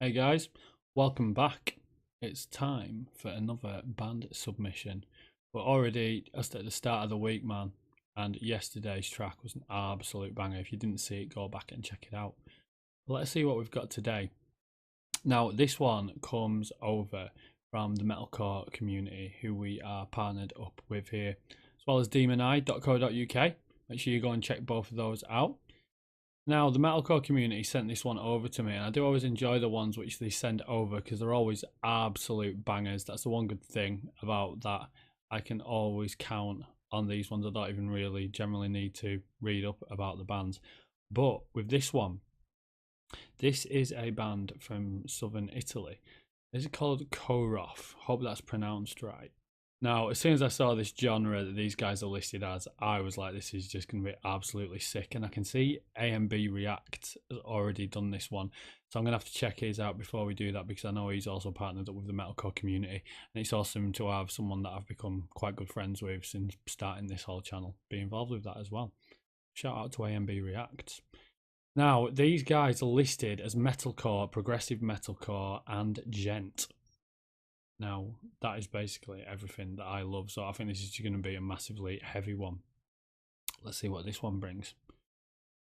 Hey guys, welcome back. It's time for another band submission. We're already just at the start of the week, man, and yesterday's track was an absolute banger. If you didn't see it, go back and check it out. But let's see what we've got today. Now, this one comes over from the metalcore community, who we are partnered up with here, as well as DEMONI.co.uk. Make sure you go and check both of those out. Now, the metalcore community sent this one over to me, and I do always enjoy the ones which they send over because they're always absolute bangers. That's the one good thing about that. I can always count on these ones. I don't even really generally need to read up about the bands. But with this one, this is a band from southern Italy. This is called KOROTH. Hope that's pronounced right. Now, as soon as I saw this genre that these guys are listed as, I was like, this is just going to be absolutely sick. And I can see FYM REACTS has already done this one. So I'm going to have to check his out before we do that, because I know he's also partnered up with the metalcore community. And it's awesome to have someone that I've become quite good friends with since starting this whole channel be involved with that as well. Shout out to FYM REACTS. Now, these guys are listed as metalcore, progressive metalcore, and gent. Now, that is basically everything that I love, so I think this is going to be a massively heavy one. Let's see what this one brings.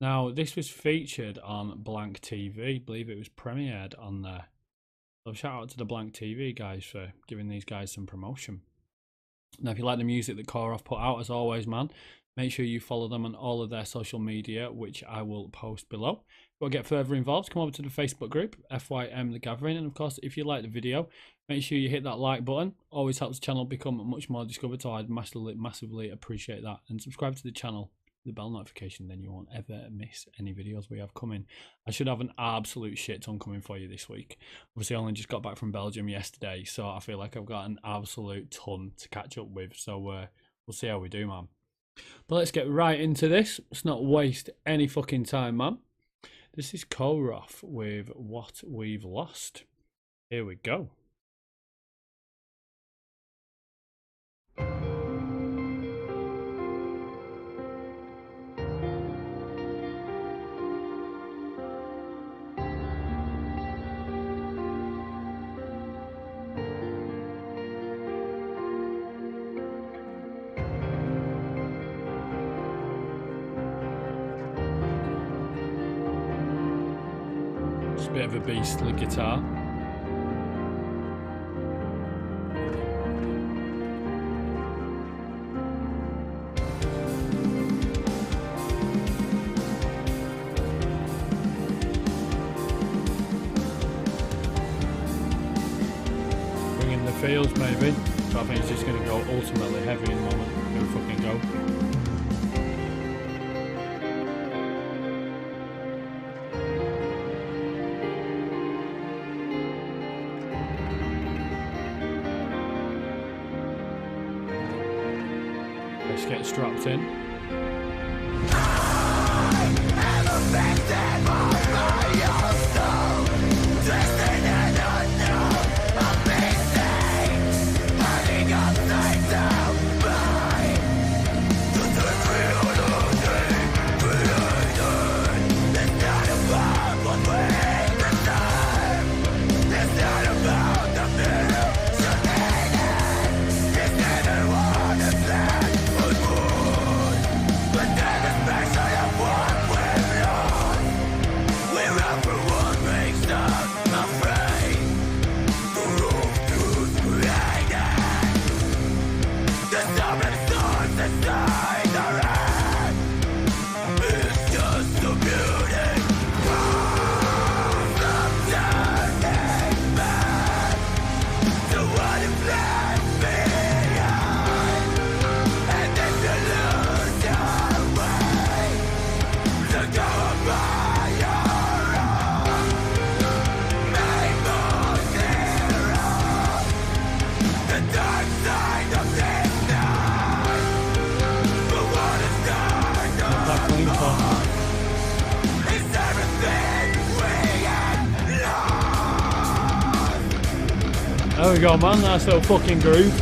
Now, this was featured on Blank TV. I believe it was premiered on there. So shout out to the Blank TV guys for giving these guys some promotion. Now, if you like the music that KOROTH put out, as always, man, make sure you follow them on all of their social media, which I will post below. If you want to get further involved, come over to the Facebook group, FYM The Gathering. And of course, if you like the video, make sure you hit that like button. Always helps the channel become much more discovered, so I'd massively appreciate that. And subscribe to the channel, the bell notification, then you won't ever miss any videos we have coming. I should have an absolute shit ton coming for you this week. Obviously, I only just got back from Belgium yesterday, so I feel like I've got an absolute ton to catch up with. So we'll see how we do, man. But let's get right into this. Let's not waste any fucking time, man. This is KOROTH with What We've Lost. Here we go. Just a bit of a beastly guitar. Bringing the feels maybe, but I think it's just going to go ultimately heavy in the moment. Here we fucking go. Let's get strapped in. There we go, man. Nice little fucking groove.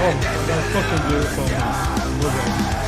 that's fucking beautiful, man. I love it.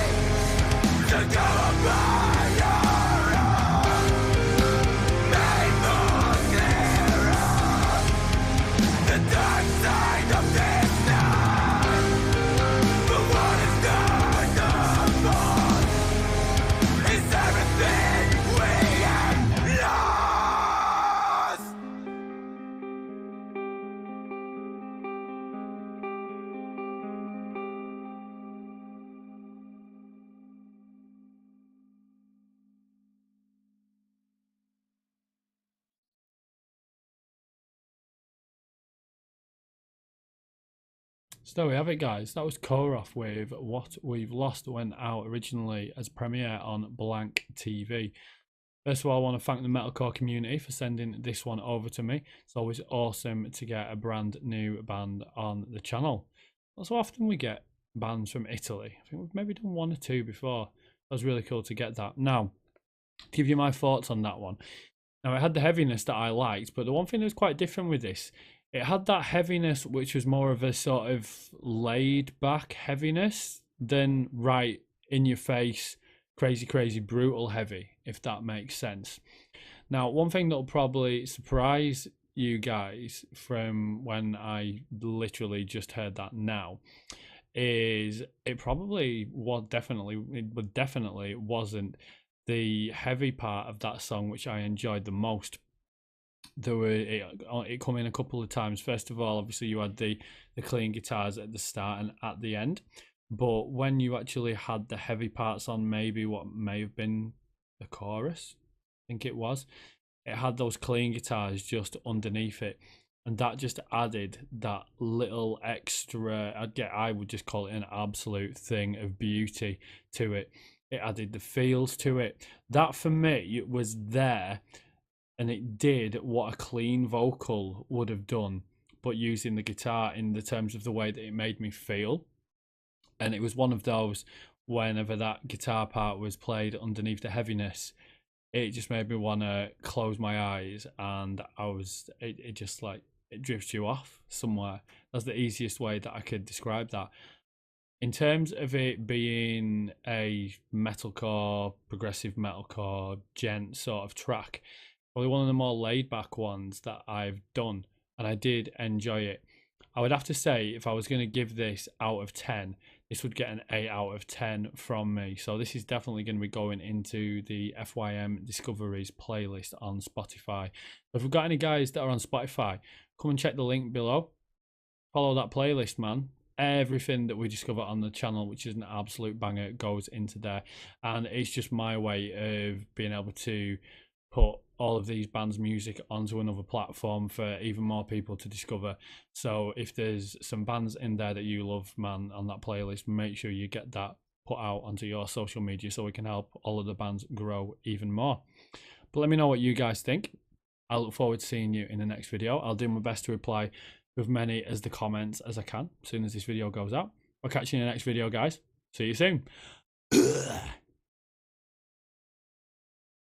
So there we have it, guys. That was KOROTH with What We've Lost. Went out originally as premiere on Blank TV. First of all, I want to thank the metalcore community for sending this one over to me. It's always awesome to get a brand new band on the channel. Not so often we get bands from Italy. I think we've maybe done one or two before. That was really cool to get that. Now, to give you my thoughts on that one. Now, it had the heaviness that I liked, but the one thing that was quite different with this, it had that heaviness which was more of a sort of laid back heaviness than right in your face, crazy, brutal heavy, if that makes sense. Now, one thing that'll probably surprise you guys from when I literally just heard that now is it probably definitely wasn't the heavy part of that song which I enjoyed the most. There were it come in a couple of times. First of all, obviously you had the clean guitars at the start and at the end, but when you actually had the heavy parts on, maybe what may have been the chorus, I think it had those clean guitars just underneath it, and that just added that little extra, I would just call it an absolute thing of beauty to it. It added the feels to it. That for me was there, and it did what a clean vocal would have done, but using the guitar in the terms of the way that it made me feel. And it was one of those, whenever that guitar part was played underneath the heaviness, it just made me want to close my eyes, and it just like, it drifts you off somewhere. That's the easiest way that I could describe that. In terms of it being a metalcore, progressive metalcore, gent sort of track, probably one of the more laid back ones that I've done, and I did enjoy it. I would have to say, if I was going to give this out of 10, this would get an 8 out of 10 from me. So this is definitely going to be going into the FYM Discoveries playlist on Spotify. If we've got any guys that are on Spotify, come and check the link below. Follow that playlist, man. Everything that we discover on the channel, which is an absolute banger, goes into there. And it's just my way of being able to put all of these bands' music onto another platform for even more people to discover. So if there's some bands in there that you love, man, on that playlist, make sure you get that put out onto your social media so we can help all of the bands grow even more. But let me know what you guys think. I look forward to seeing you in the next video. I'll do my best to reply with many as the comments as I can as soon as this video goes out. I'll catch you in the next video, guys. See you soon.